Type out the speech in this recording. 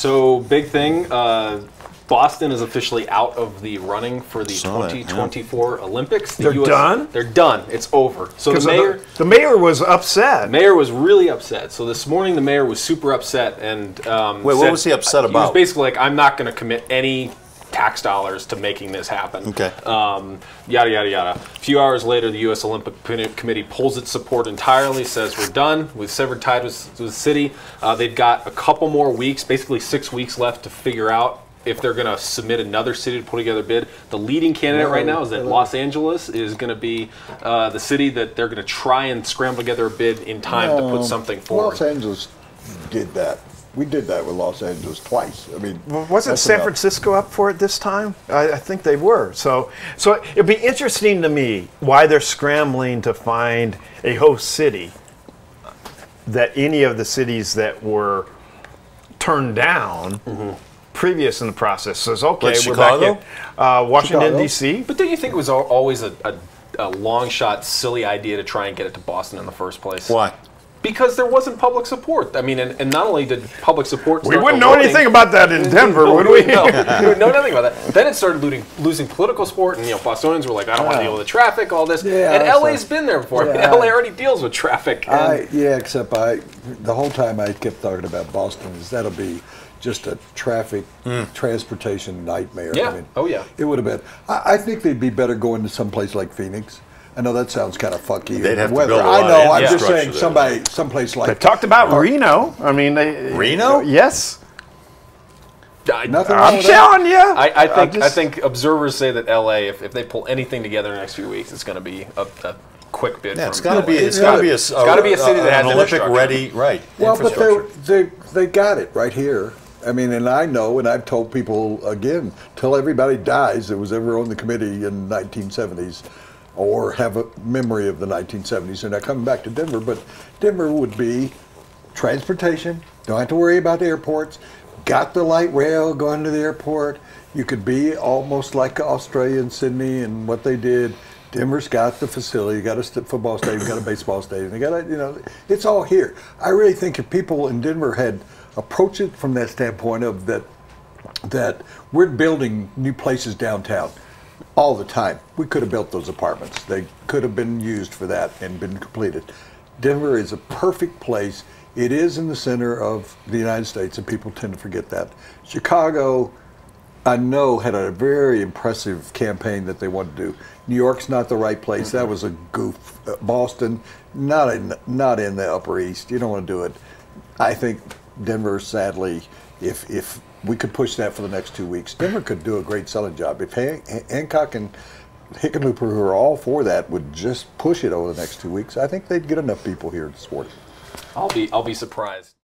So big thing. Boston is officially out of the running for the 2024 Olympics. They're done? They're done. It's over. So the mayor was upset. The mayor was really upset. So this morning the mayor was super upset and wait, what was he upset about? He was basically like, I'm not going to commit any tax dollars to making this happen. Okay. Yada, yada, yada. A few hours later, the U.S. Olympic Committee pulls its support entirely, says we're done. We've severed ties with the city. They've got a couple more weeks, basically 6 weeks left to figure out if they're going to submit another city to put together a bid. The leading candidate right now is that Los Angeles is going to be the city that they're going to try and scramble together a bid in time to put something forward. Los Angeles did that. We did that with Los Angeles twice. I mean, wasn't San Francisco up for it this time? I think they were. So it'd be interesting to me why they're scrambling to find a host city that any of the cities that were turned down previous in the process says, okay, like we're Chicago? back in Washington, D.C. But don't you think it was always a long shot, silly idea to try and get it to Boston in the first place? Why? Because there wasn't public support. I mean, and not only did public support We wouldn't know anything about that in Denver, would we? No, we would know nothing about that. Then it started losing political support, and Bostonians were like, I don't want to deal with the traffic, all this. Yeah, and LA's been there before. Yeah, LA already deals with traffic. Except the whole time I kept talking about Boston is that'll be just a traffic transportation nightmare. Yeah. I mean, It would have been. I think they'd be better going to some place like Phoenix. I know that sounds kind of funky. They'd have to weather. build a lot I know. of I'm just saying infrastructure someplace like. They talked about Reno. I mean, Reno? Yes. Nothing. I'm telling you. I think observers say that LA, if they pull anything together in the next few weeks, it's going to be a quick bid. Yeah, from it's got to be. LA. Got to be a city that has Olympic infrastructure. ready, right? Well, but infrastructure. they got it right here. I mean, and I know, and I've told people again, till everybody dies that was ever on the committee in 1970s, or have a memory of the 1970s. They're not coming back to Denver, but Denver would be transportation. Don't have to worry about the airports. Got the light rail going to the airport. You could be almost like Australia and Sydney and what they did. Denver's got the facility. You got a football stadium, you got a baseball stadium. You got it's all here. I really think if people in Denver had approached it from that standpoint of that we're building new places downtown all the time. We could have built those apartments. They could have been used for that and been completed. Denver is a perfect place. It is in the center of the United States, and people tend to forget that. Chicago, I know, had a very impressive campaign that they wanted to do. New York's not the right place. That was a goof. Boston, not in the Upper East. You don't want to do it. I think Denver, sadly, if we could push that for the next 2 weeks, Denver could do a great selling job. If Hancock and Hickenlooper, who are all for that, would just push it over the next 2 weeks, I think they'd get enough people here to support it. I'll be surprised.